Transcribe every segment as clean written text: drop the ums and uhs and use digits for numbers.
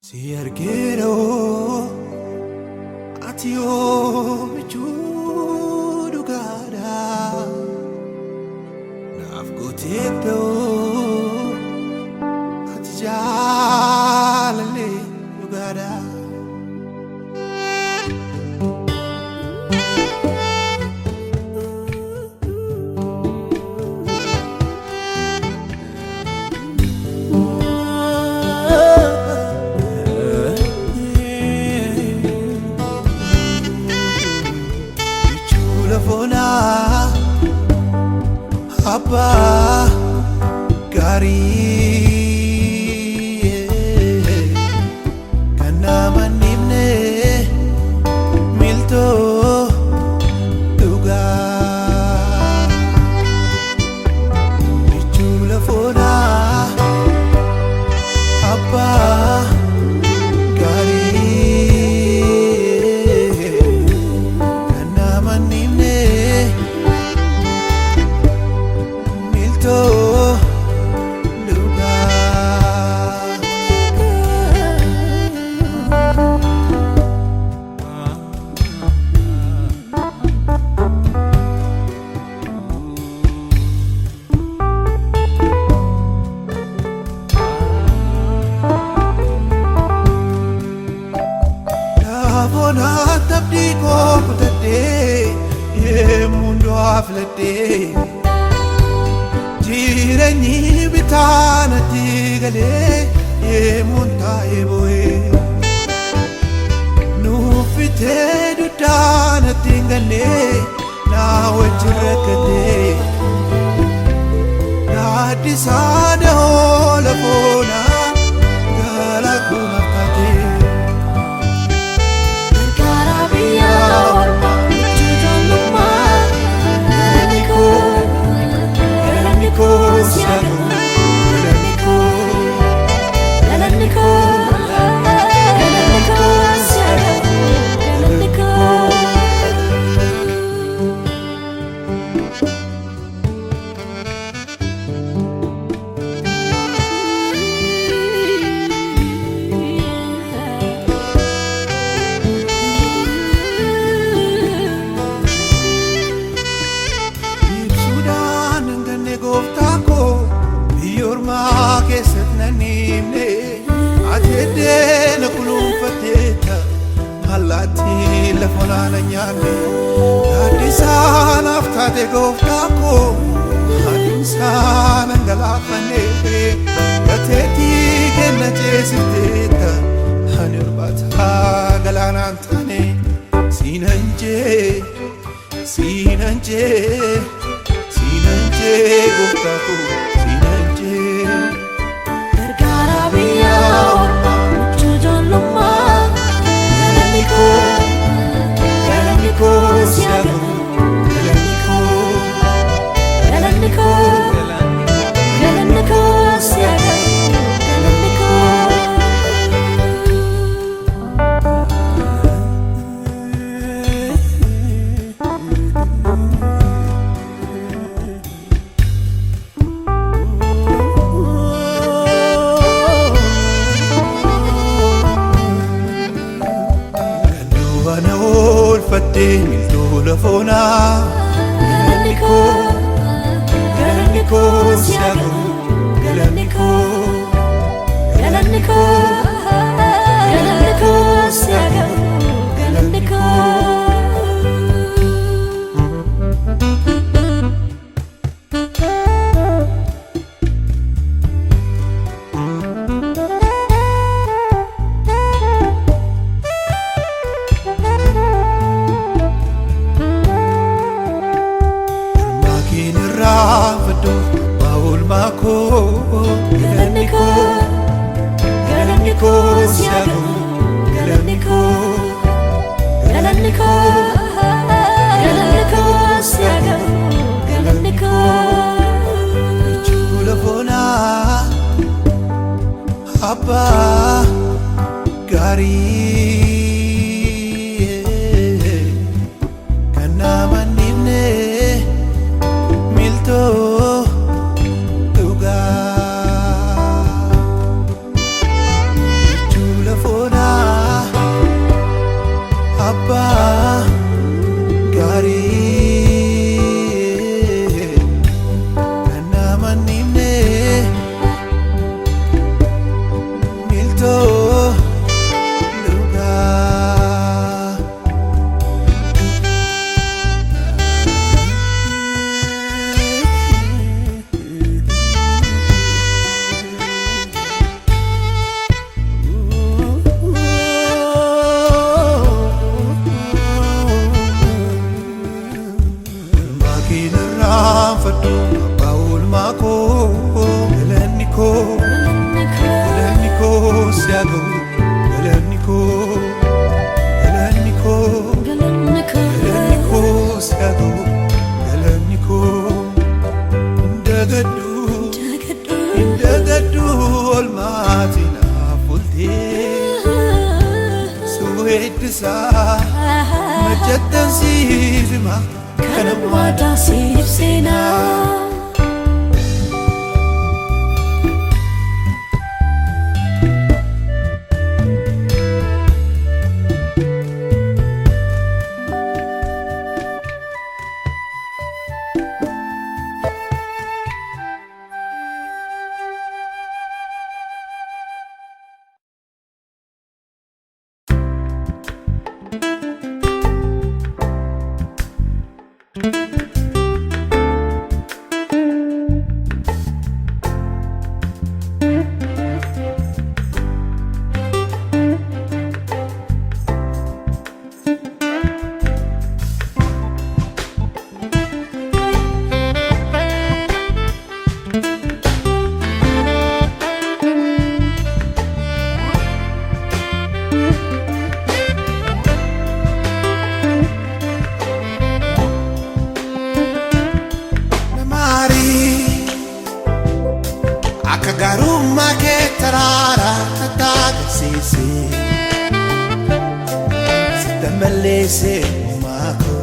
Si argero atio michudu gada nafgotedo atjalale gada Apa gari kana manimne milto duga bichula fona apa gari kana manimne mundo aflete jirani bitana tigale munta eboe nu fite dudana tingale na wajrakate na disada hola bona gala kunakate Atedena kulumfateta malati la fonana nyame adisana aftate goftako adisana ngalafane ateti kenna jesiteta hanurbata galanantane sinanje sinanje sinanje goftako sinanje milto la fona galaniko siago galaniko siago galaniko Baul mako galaniko siago galaniko siago galaniko chula fona apa gari kana manimne milto duga chula galanni koo galanni koo galanni koo siyago galanni koo dagaddu olmaatina fulte suweeddisa majjattan siifima kanammaadhaa siif seenaa. Garumma che tarara tattagasisi Sitambalese umako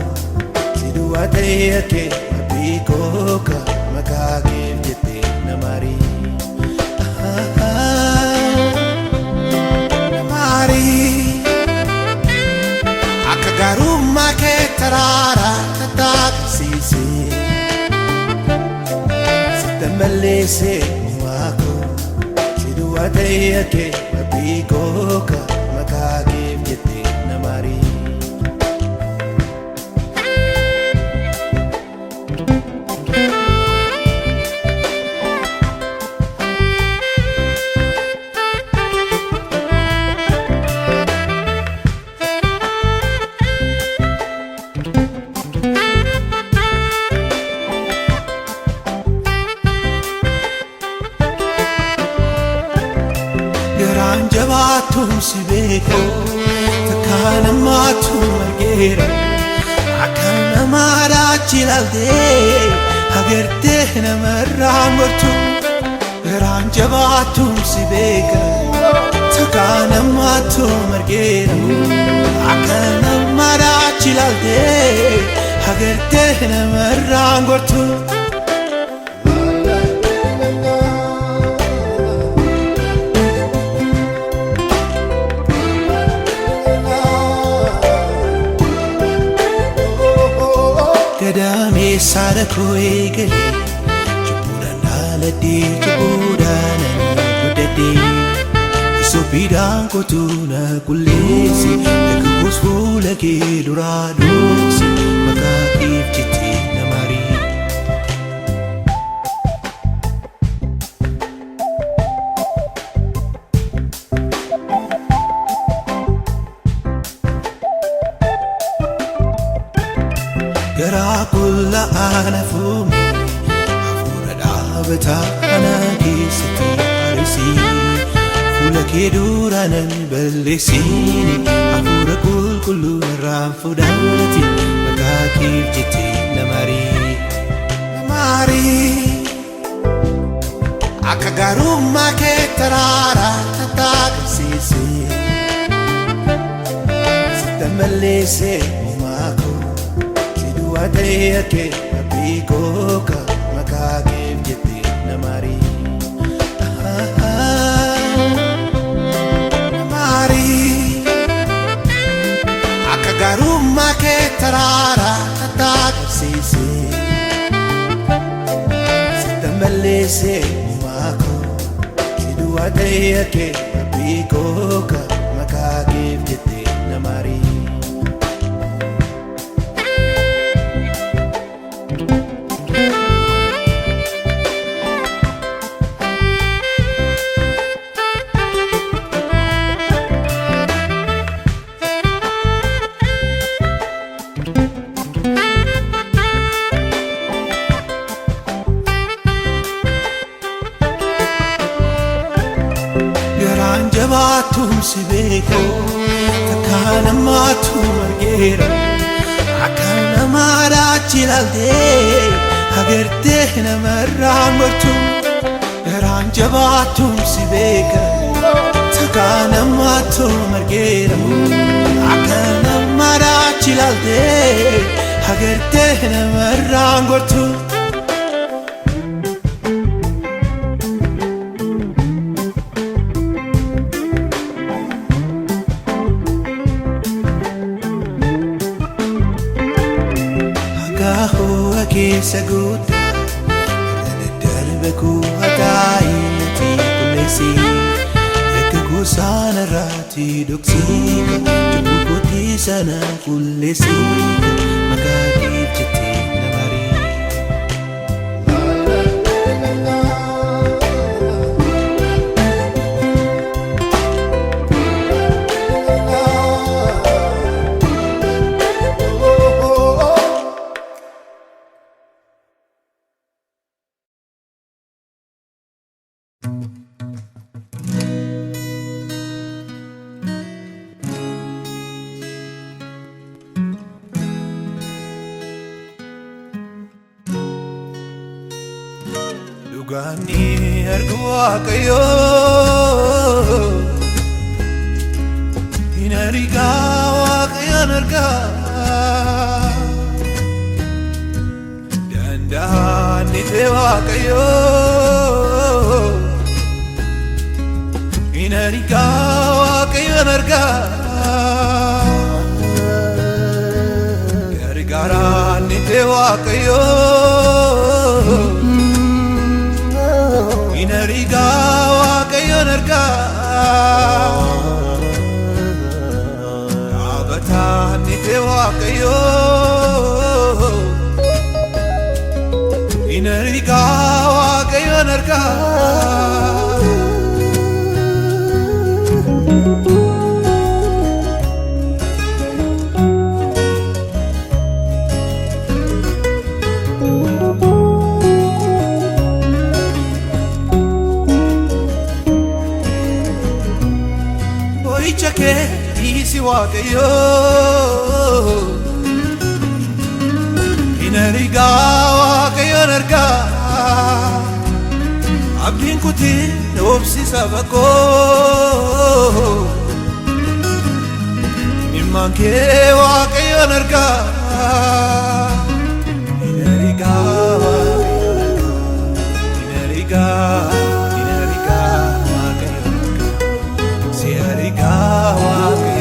Siduwate ake mabikoka Makagif jete namari Namari Aka garumma che tarara tattagasisi Sitambalese Siduwate ake mabikoka Makagif jete namari Jabatum sibeka takana matum argera akana mara chilalde agerte namarramurtu ran jabatum sibeka takana matum argera akana mara chilalde agerte namarramurtu Gadame sarako egale Chupuranalade chupuranani kudade Isopidan kotuna kulesi Ekubus fulake duradosi Makakif jiti namari Gara kulla ana fumi Afura dabata ana kisati arisi Fula keduranan bellesini Afura kullu naram fudati Makakif jiti namari Namari Aka garumma ke tarara tattagasisi Sitambalese umako Siduwate ake mabikoka Makagif jete namari Namari Aka garumma ke tarara tattagasisi Sitambalese umako Siduwate ake mabikoka Makagif jete namari si beeka takka namaatu margeera akka namaadhaatti ilaaltee agartee namarraan gortu garaan jabaatuun si beeka takka namaatu margeera akka namaadhaatti ilaaltee agartee namarraan gortu. Keessa guddaa daddarbe kuhataayitti qulleessi yakka gosaana irratti dhoksii cubbuu kootii sana qulleessi maqaa keef jettee na marii. Dhugaani argu Waaqayyo hin argaa Waaqayyoon argaa danda'an ta'e Waaqayyo hin argaa Waaqayyoon argaa gargaaraan ta'e Waaqayyo inariga Waaqayyoon argaa dhaabataan ta'e Waaqayyo inariga Waaqayyoon argaa. Isi Waaqayyo hin argaa Waaqayyoon argaa abdiin kutii dhoobsi saba koo imimmaan kee Waaqayyoon argaa hin argaa Waaqayyoon argaa hin argaa Waaqayyoon argaa si argaa Waaqayyoon.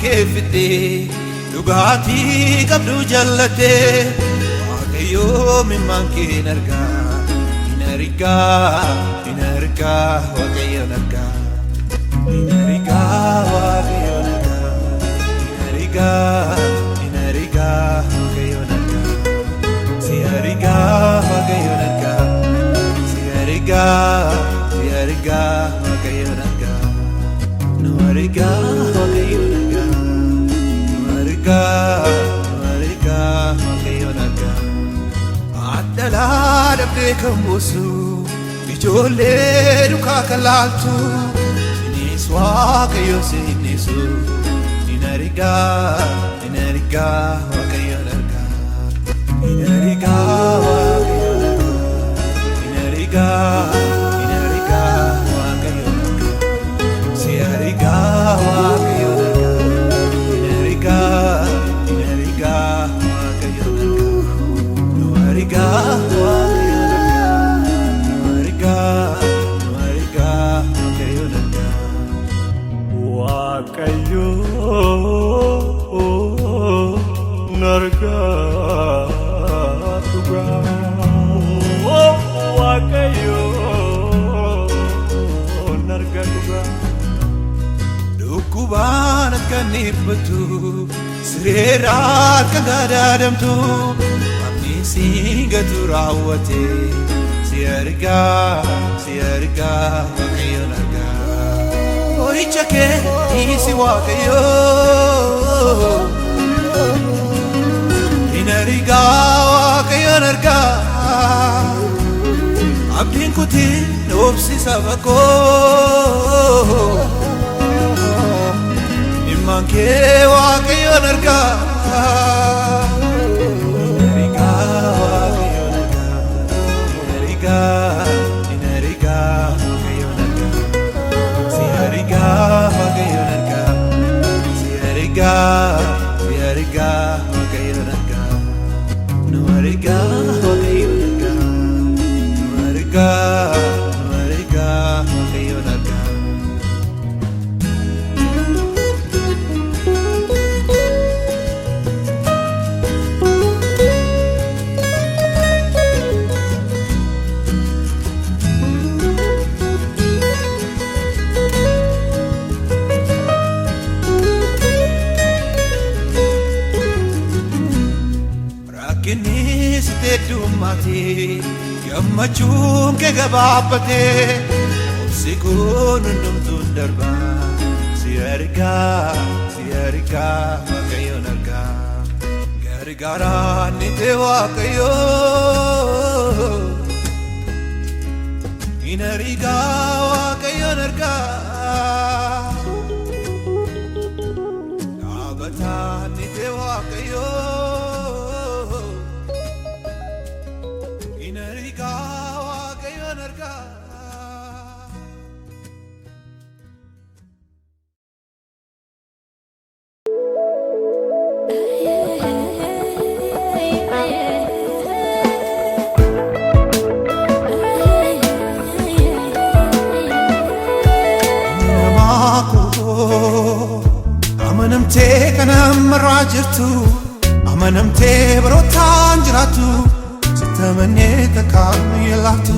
Keefite dhugaatii qabdu jallate Waaqayyo imimmaan kee argaa hin argaa hin argaa Waaqayyoon argaa hin argaa Waaqayyoon argaa hin argaa hin argaa Waaqayyoon argaa si argaa Waaqayyoon argaa si argaa Waaqayyoon argaa nu argaa Waaqayyoon argaa. Waaqayyoon argaa addalaa dhabdee kan boossu ijoollee dukaa kan laaltu innis Waaqayyo seenessu hin argaa Waaqayyoon argaa hin argaa Waaqayyoon argaa hin argaa Waaqayyoon argaa si argaa Waaqayyoon argaa hin argaa Waaqayyoon argaa nu argaa Waaqayyoon argaa nu argaa Waaqayyoon argaa Waaqayyoon argaa dhugaa. kannibbatu sireeraat kan gaadaadamtu Waaqni singatu raawwate si argaa Waaqayyoon argaa Horicha kee dhiisi Waaqayyo hin argaa Waaqayyoon argaa Abdiin kutiin obsi saba koo Immaan kee Waaqayyoon argaa Gammachuun kee gabaabbatee obsi kun hundumtuun darbaa si argaa Waaqayyoon argaa gargaaraan ni ta'e Waaqayyo hin argaa Waaqayyoon argaa dhaabataan ni ta'e Waaqayyo Amanamtee kanammarraa jirtu amanamtee barootaan jiraattu sitamannee takkaan yeelaaftu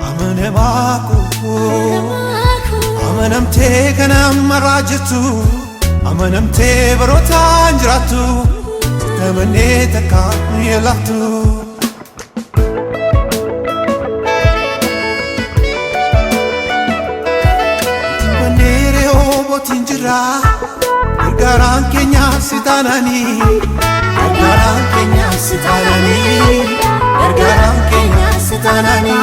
amanamaa koo amanamtee kanammarraa jirtu amanamtee barootaan jiraattu sitamannee takkaan yeelaaftu Banneeree oobootiin jiraa Gargaaraan keenya si taanani Gargaaraan keenya si taanani Gargaaraan keenya si taanani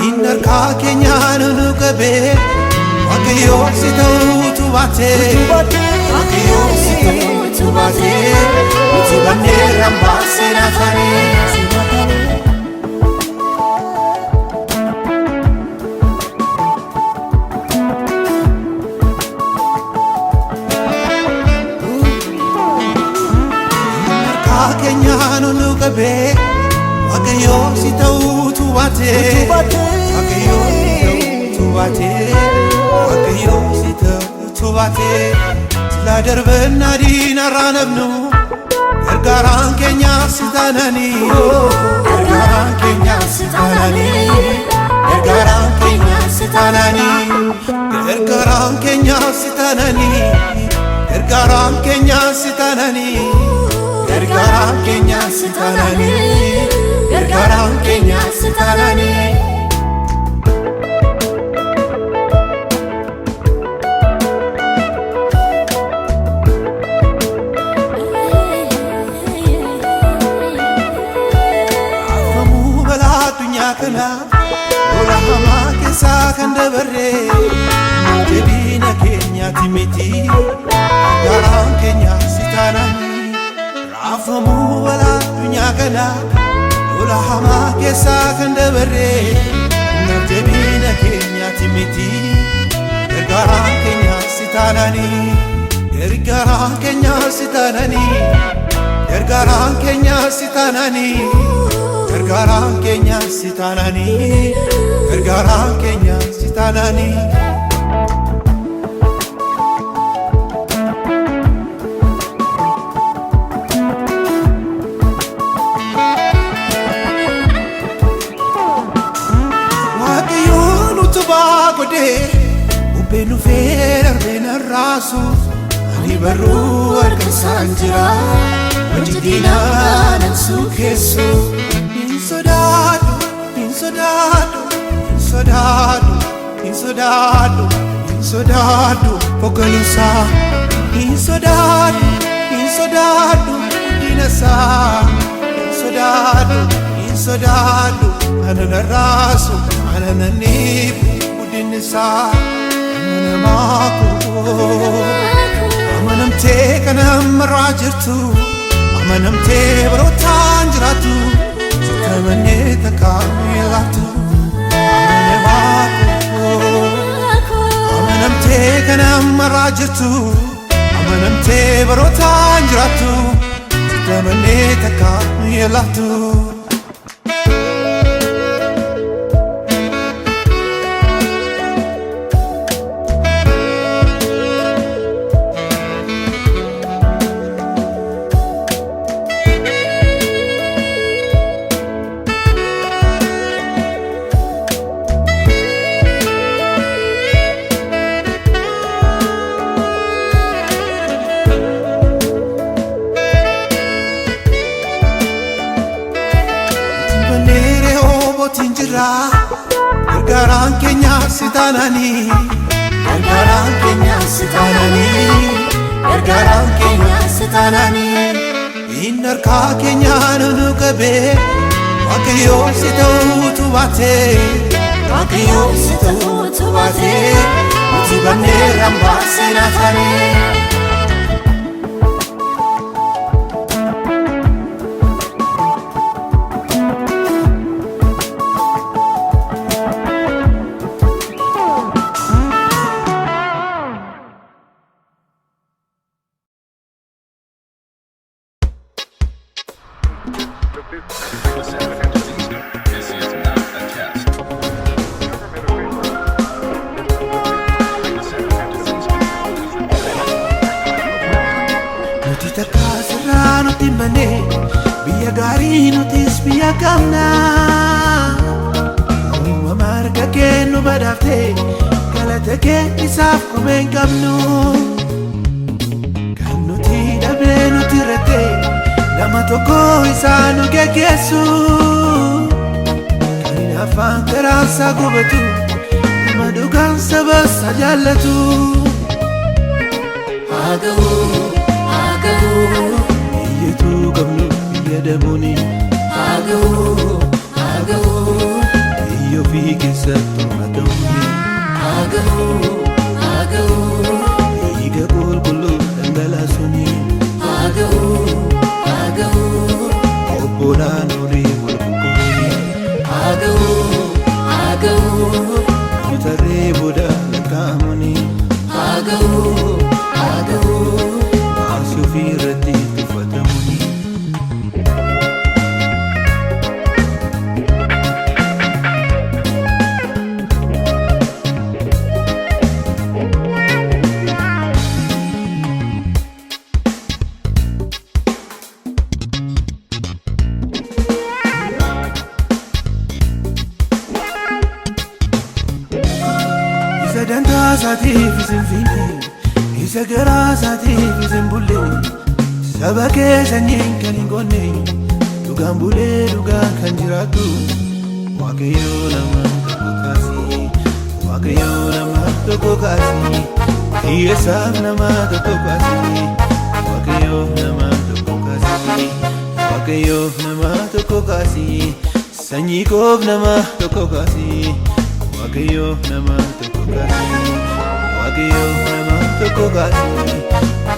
Inni harkaa keenya nu qabee Waaqayyo si ta'uutu baatee Waaqayyo si ta'uutu baatee Nuti banneerraan baasee naafanii Waaqayyo si ta'uutu baatee Waaqayyo si ta'uutu baatee Waaqayyo si ta'uutu baatee sila darbannaa diinarraa nafnu gargaaraan keenya si taanani gargaaraan keenya si taanani gargaaraan keenya si taanani gargaaraan keenya si taanani gargaaraan keenya si taanani Gargaaraan keenya si taanani Gargaaraan keenya si taanani Afamuu balaa addunyaa kana lola hamaa keessaa kan dabarree jabina keenyaati miti Gargaaraan keenya si taanani Afamuu balaa addunyaa kana lola hamaa keessaa kan dabarree jabina keenyaati miti gargaaraan keenya si taanani gargaaraan keenya si taanani gargaaraan keenya si taanani gargaaraan keenya si taanani gargaaraan keenya si taanani Waaqayyoon utubaa godhee bubbeen dhufee darbee narraasu Wani barru harka sanjira Wajidina nansu kesu Insodado, insodado, insodado, insodado, insodado Pogalusa Insodado, insodado, dinasa Insodado, insodado Ananarasu, anananibu Udinisa Amanamaku Amanamte kanam rajirtu Amanamte barotan jiratu Sitamane takamilatu Amanamaku Amanamte kanam rajirtu Amanamte barotan jiratu Sitamane takamilatu Tinjira Gargaran Kenya sitanani Gargaran Kenya sitanani Gargaran Kenya sitanani Inarka Kenya nunukabe Wakayo sitau tubate Wakayo sitau tubate Utibane ramba senatani Nuti takasirra nuti mane Biya gari nutis biya kamna Uma marga ke nu badafte Galata ke isaf komen kamnu Kan nuti dabre nuti rete Nama toko isanu kekesu Kan afan terasa gubatu Nama dukan sabasa jallatu Agawu Iyyatu qabnu iyyadamuni Agawu Iyyo fi keessattu madawni Agawu Iga qulqullu dhangalaasuni Agawu Obbolaan olii wal qulqulluuni Agawu Mutarree booda lakkaa'amuni Agawu Fi irratti tuffatamuni Isa dantaa isaatiif isin fiine Isa garaa isaatiif isin bulle Saba keessaniin kan hin gonne Dhugaan bulee dhugaan kan jiraatu Waaqayyoo nama tokko kaasi Waaqayyoo nama tokko kaasi Hiyyeessaaf nama tokko kaasi Waaqayyoo nama tokko kaasi Waaqayyoof nama tokko kaasi Sanyii koof nama tokko kaasi Waaqayyoof nama tokko kaasi Waaqayyoof nama tokko kaasi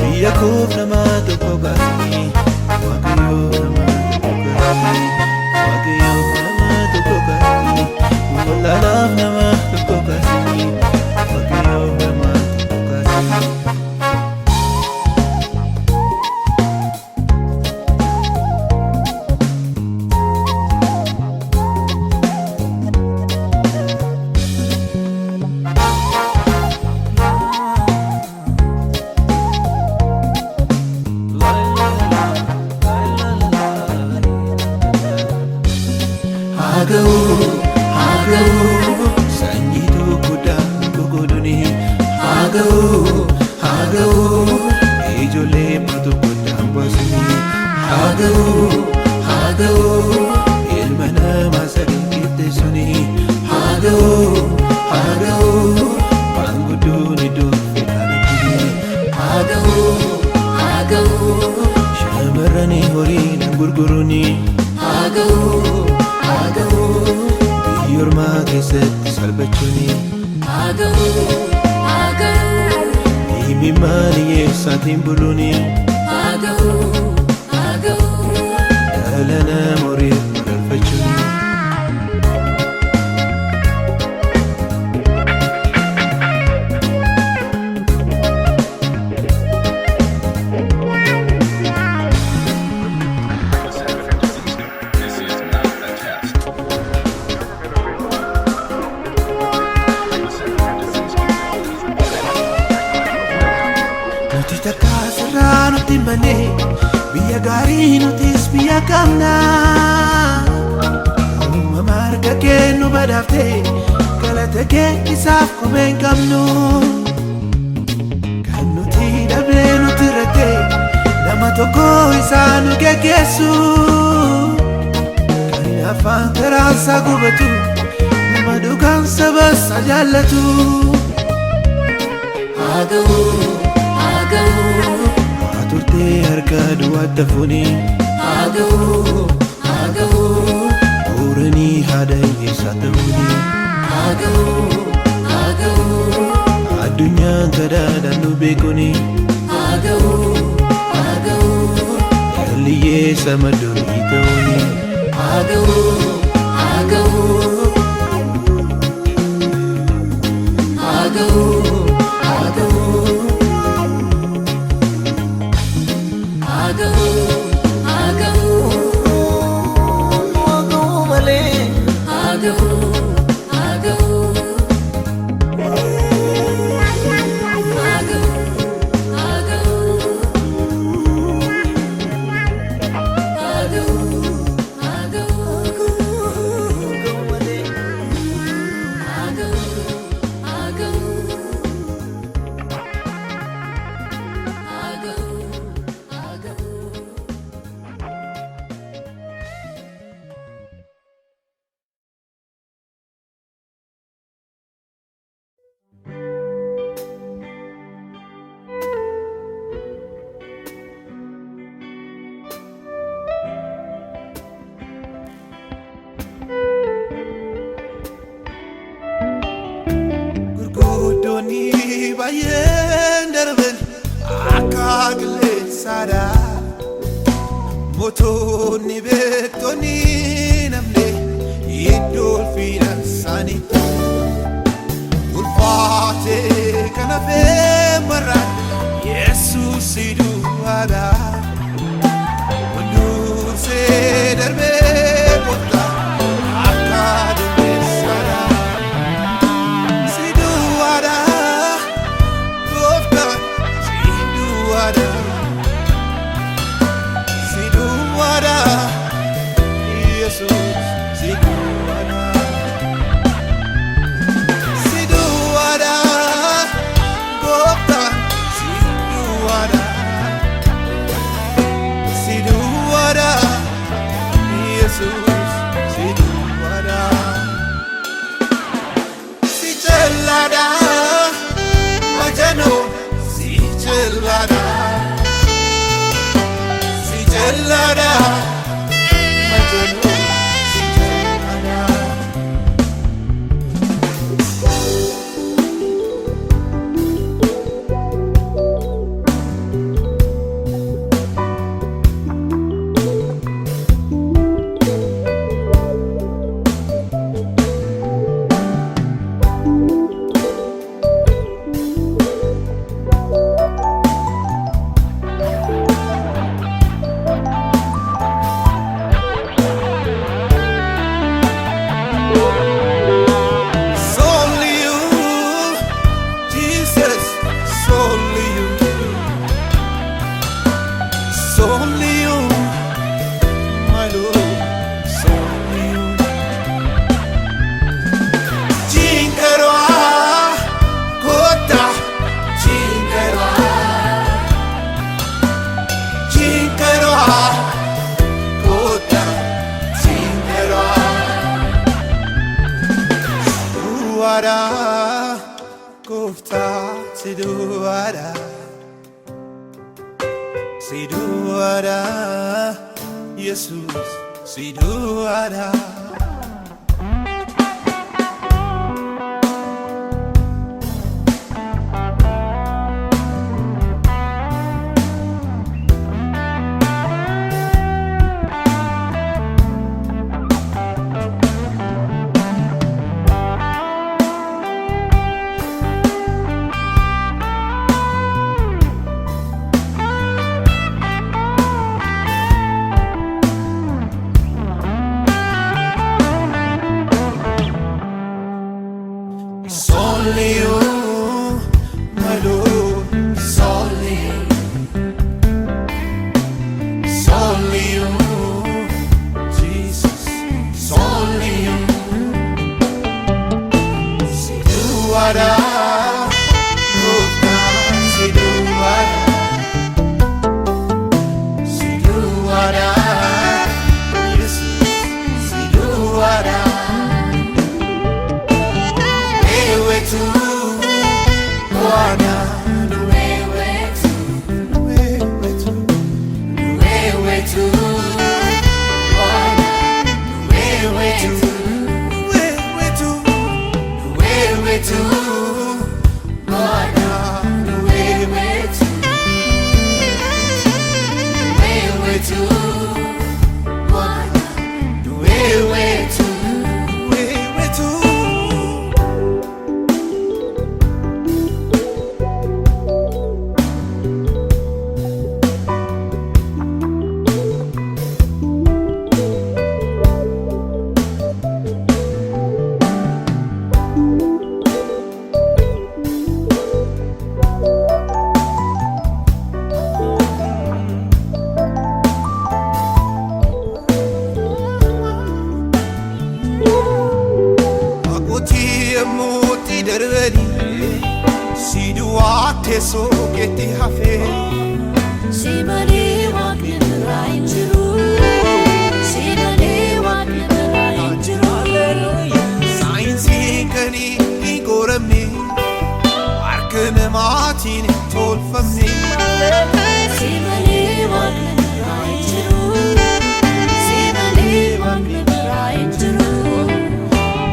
Biyya koof nama tokko kaasi Waaqayyoof nama tokko kaasi Waaqayyoof nama tokko kaasi Wallaalaaf nama tokko kaasi Waaqayyoof nama tokko kaasi Sanyitu kuda kugoduni Hagau Haga'u ilma namaa sadii qixxee suni Haga'u maanguddoon iddoo filaalatuni Haga'u shamarranii horiidhaan gurguruni Haga'u biyya ormaa keessatti salphachuuni imimmaan hiyyeessaatiin buluuni dhala nama horiif mararfachuuni nuti mane biyya gaarii nutis biyya qabna uumama harka kee nu badhaafte galata kee isaaf komeen qabnu kan nuti dhabnee nuti irratti nama tokko isaa nu geggeessu kan afaan karaansaa gubatu nama dhugaan sabasa jaallatu Haga'u turtee harka duwwaatti fuuni Haga'u uranii haadha hiyyeessaa ta'uuni Haga'u addunyaan kadhaadhaan nu beekuni Haga'u hiyyeessa maddoorii ta'uuni Haga'u baay'een darban akka qilleensaadha mootonni beektonni namne iddoo ulfinaan isaaniitti ulfaatee kan hafee marraan Yesuus du'aadha wanduursee darbee botta akka duumessaadha Siduara Kufta Siduara Siduara Jesus Siduara Only you, my Lord, it's only you, Jesus, it's only you. Siduara, Siduara, yes, Siduara. So get the hafe Simale walk in the rain Simale walk in the rain Science kani igorame Arkana matin tol famni Simale walk in the rain Simale walk in the rain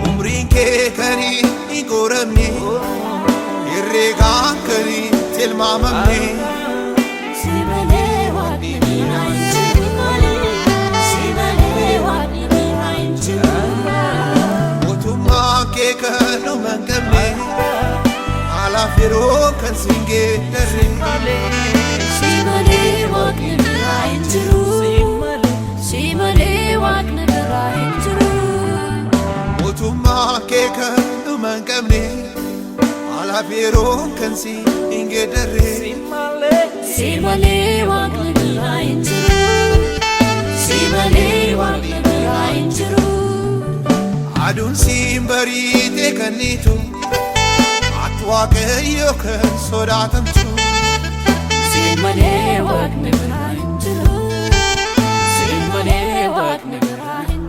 Umrin ke kani igorame Irregan kani Mamamne Simale walk in the rain Simale walk in the rain Otuma ke kanu mangamne Ala firo kan singe dare Simale walk in the rain Simale walk in the rain Otuma ke kanu mangamne Ala firo kan singe dare Simale walk in the rain Simale walk in the rain Adun simbari te kanitu Atwa ke yokan sodatamtu Simale walk in the rain Simale walk in the rain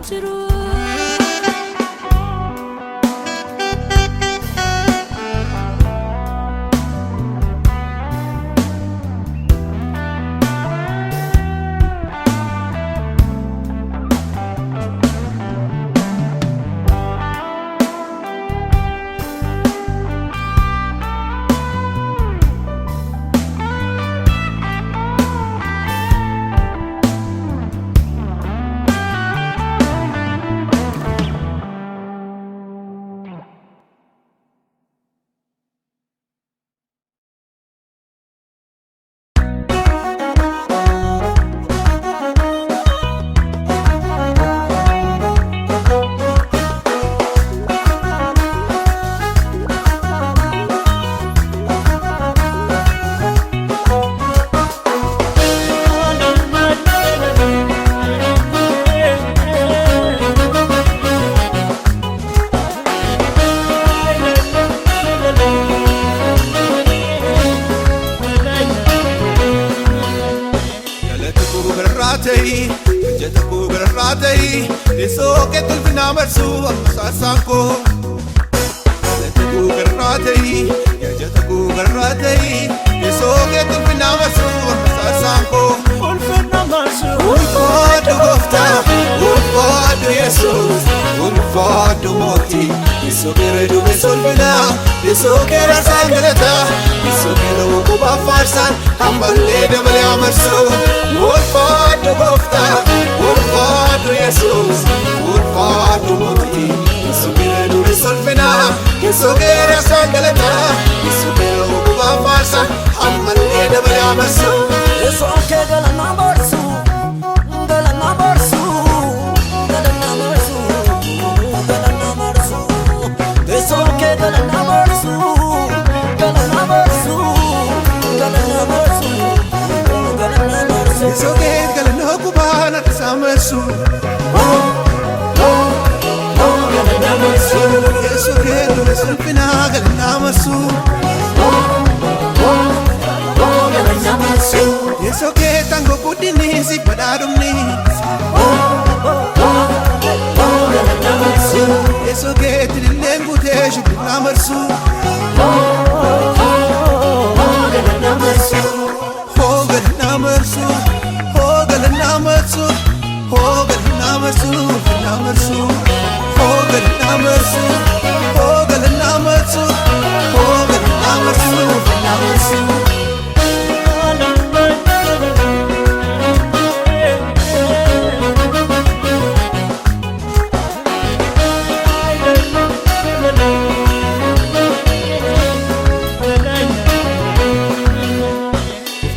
براتي جتكو براتي لسوق تلفنا مرسو ساسانكو ulfaadhu mootii Yesu kere dume solbina Yesu kere sangalata Yesu kere wukuba farsan Ammallee dabale amarsu ulfaadhu gofta ulfaadhu Yesus ulfaadhu mootii Yesu kere dume solbina Yesu kere sangalata Yesu kere wukuba farsan Ammallee dabale amarsu Yesu kere galana barsu Yesu kere galana kubana samarsu Yesu kere dume solbina galana amarsu Yesu kere tango kudini si padadumni Yesu kere tililengu te shubina amarsu galana amarsu galana amarsu galana amarsu galana amarsu galana amarsu galana amarsu galana amarsu galana amarsu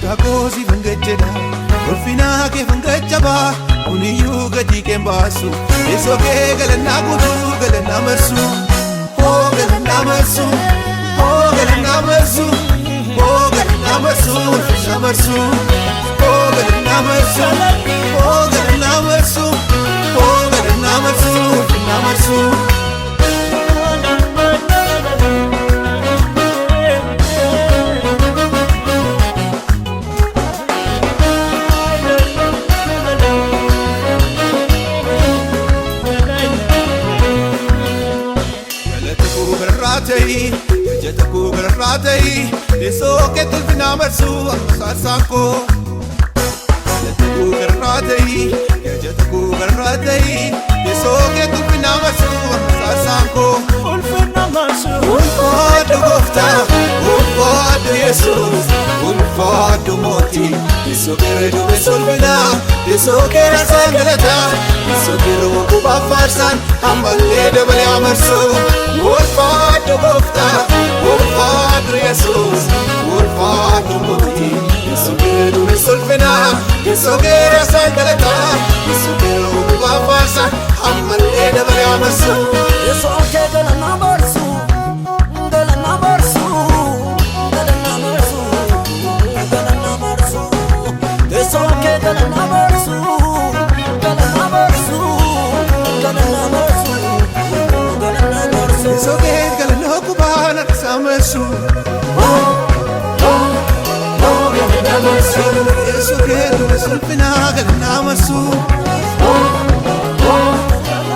Takosi vangajeda, ulfina ke vangajaba, uniyu gadi ke basu. Yesu ke galana kudu galana marsu, oh galana marsu, oh galana marsu, oh galana marsu, galana marsu, oh galana marsu, oh galana marsu, oh galana marsu, galana marsu. Jataku garratai Yesu ke tulfina marsu sarsako Jataku garratai Yesu ke tulfina marsu sarsako Ulfina marsu ulfaadhu gofta ulfaadhu Yesus ulfaadhu mootii Yesu kere dume solbina Yesu kere sangalata Yesu kere wukuba farsan Ammallee dabale amarsu ulfaadhu gofta ulfaadhu Yesus ulfaadhu mootii Yesu kere dume solbina Yesu kere sangalata Yesu kere wukuba farsan Ammallee dabale amarsu Yesu kere galana barsu galana barsu galana barsu galana barsu Yesu kere galana barsu galana barsu galana barsu galana barsu Yesu kere galana kubana samarsu galana barsu Yesu kere dume solbina galana amarsu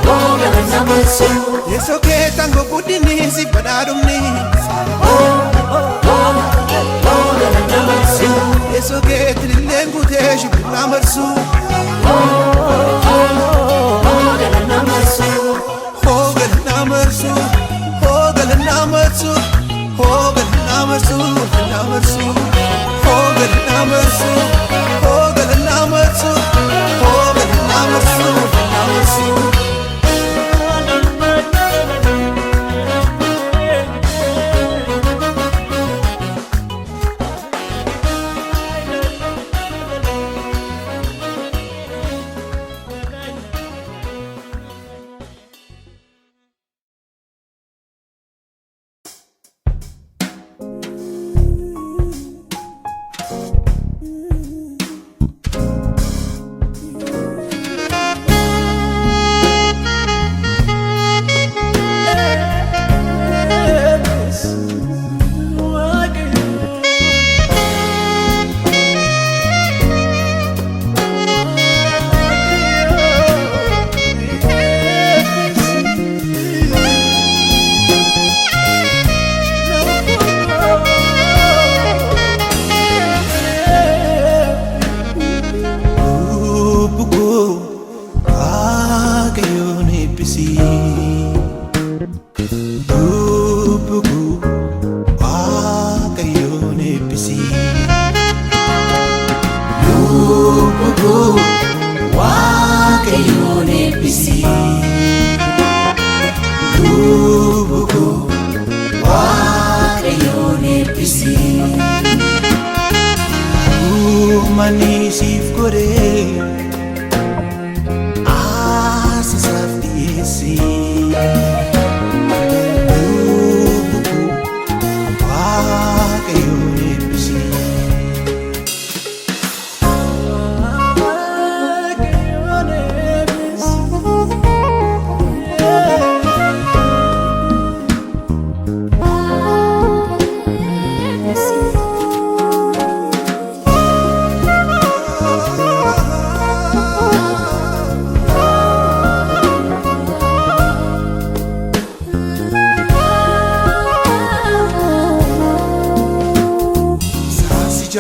galana barsu Yesu kere tango kudini si padadumni Yesu kere tililengu te shubina amarsu galana barsu galana amarsu galana amarsu galana amarsu galana amarsu galana amarsu galana amarsu galana amarsu galana amarsu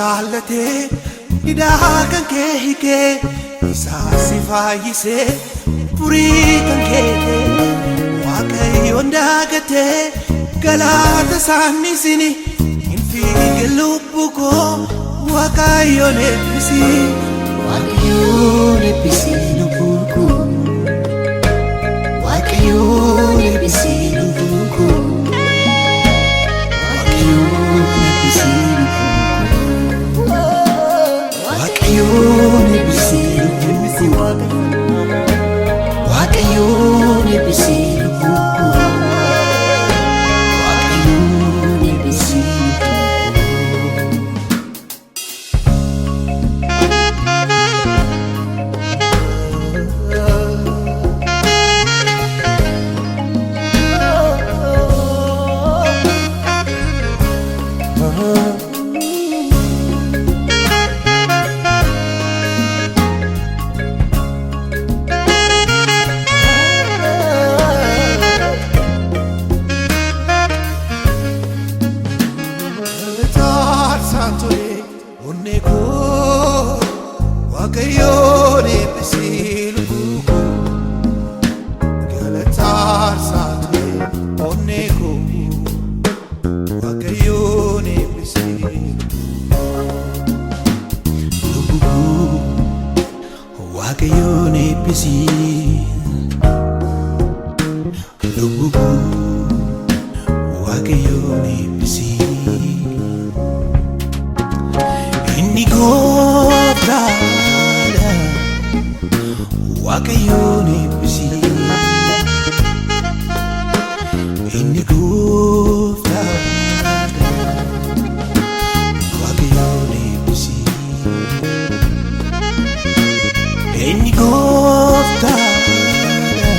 jaalate hidhaa kan kee hiikee isaa si fayyisee furii kan kee Waaqayyoon daagatee galaata isaannisini hin fiige lubbu koo Waaqayyoon eebbisi Waaqayyoon eebbisi lubbu koo Waaqayyoon eebbisi lubbu koo Waaqayyoon eebbisi lubbu koo Waaqayyoon eebbisi lubbu koo Waaqayyoon eebbisi lubbu koo Waaqayyoon eebbisi Waaqayyoon eebbisi lubbu koo galataar saatee onnee koo Waaqayyoon eebbisi lubbu koo Waaqayyoon eebbisi lubbu koo Waaqayyoon eebbisi inni Gooftaadha Waaqayyoon eebbisi inni Gooftaadha Waaqayyoon eebbisi inni Gooftaadha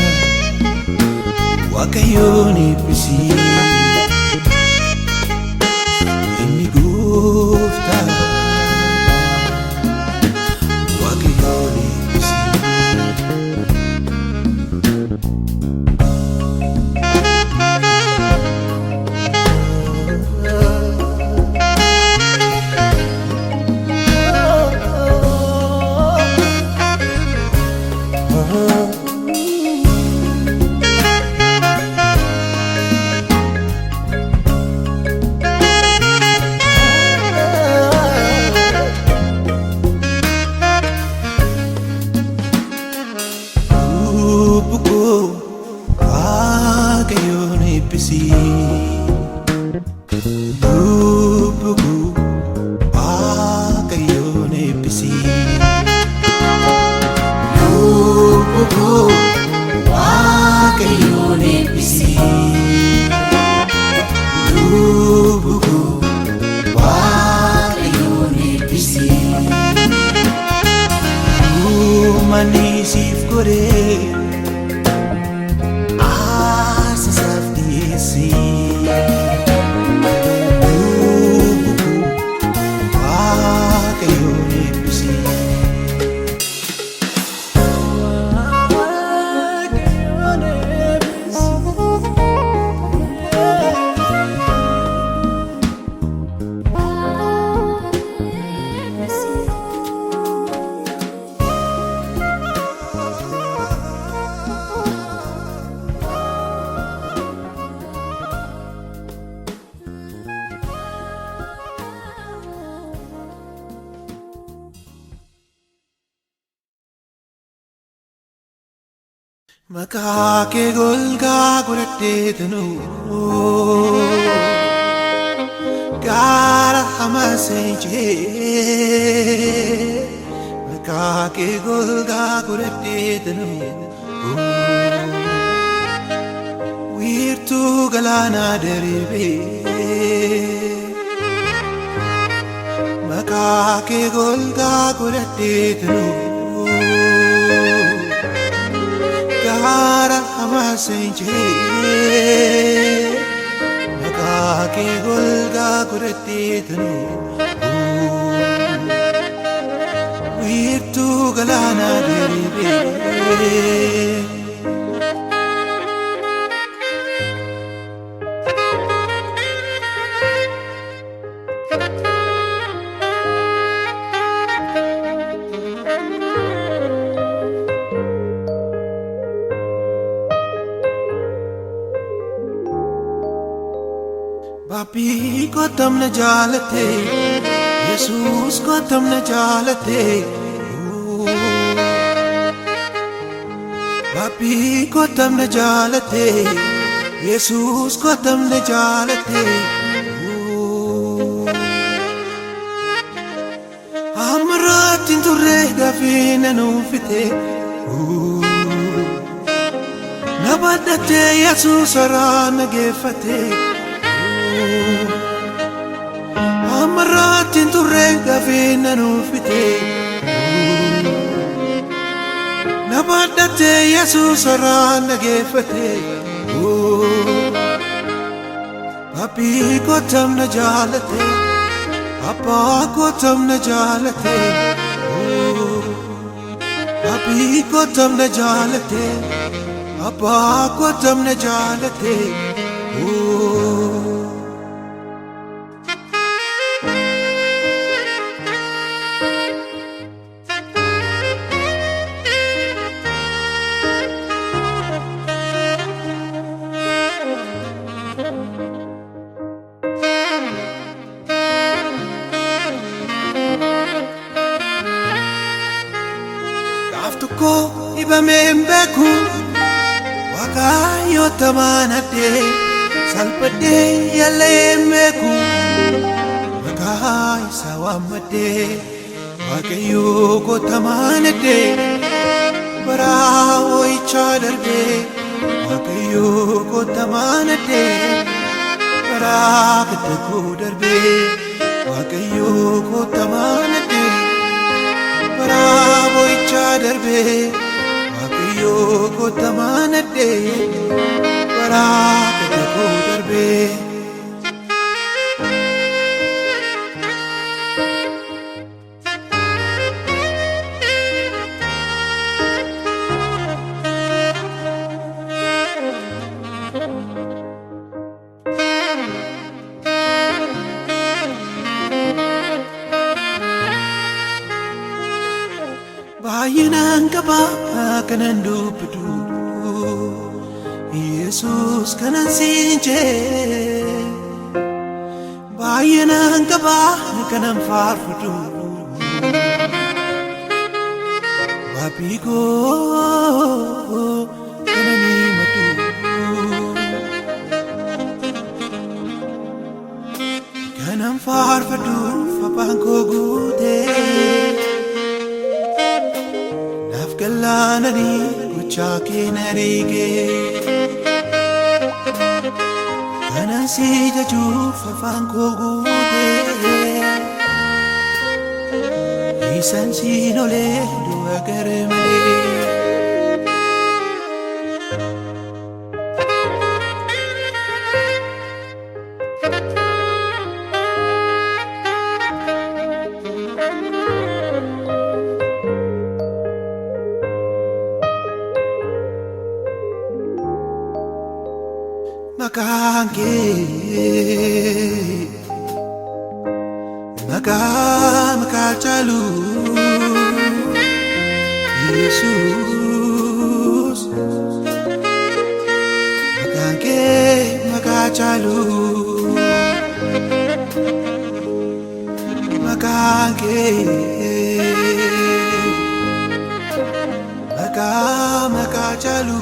Waaqayyoon eebbisi inni Gooftaadha Waaqayyoon eebbisi lubbu koo Waaqayyoon eebbisi lubbu koo Waaqayyoon eebbisi lubbu koo Waaqayyoon eebbisi uummanni siif godhee maqaa kee golgaa godhadheetanuu gaara hamaa seenjee maqaa kee golgaa godhadheetanuu wiirtuu galaanaa darbee maqaa kee golgaa godhadheetanuu gaara hamaa seenjee maqaa kee golgaa godhadheetanuu wiirtuu galaanaa darbee Papi kotam na jalate, Jesus kotam na jalate. Papi kotam na jalate, Jesus kotam na jalate. Amratin turre gafina nufite. Nabadate Jesus arana gefate. Amratin turre gafina nufite. Nabadate Jesus arana gefate. Papi kotam na jalate, Papa kotam na jalate. Papi kotam na jalate, Papa kotam na jalate. Aftuko iba membeku wakayo tamanate salpade yalemeku wakai sawamate wakayo ko tamanate barawo ichadarbe wakayo ko tamanate barakatu ko darbe wakayo ko tamanate Bravo ichadarbe Waaqayyo kotamanade barakata ko darbe Bayinan kaba kanan dubbadu Jesus kanan sinje Bayinan kaba kanan farfadu Babigo kanan imatu Kanan farfadu fapanko gude Nafgalanani kuchake narige Kanan si jaju fafanko gude Isan sinole dua garemale Makachalu Jesus Makachalu Makachalu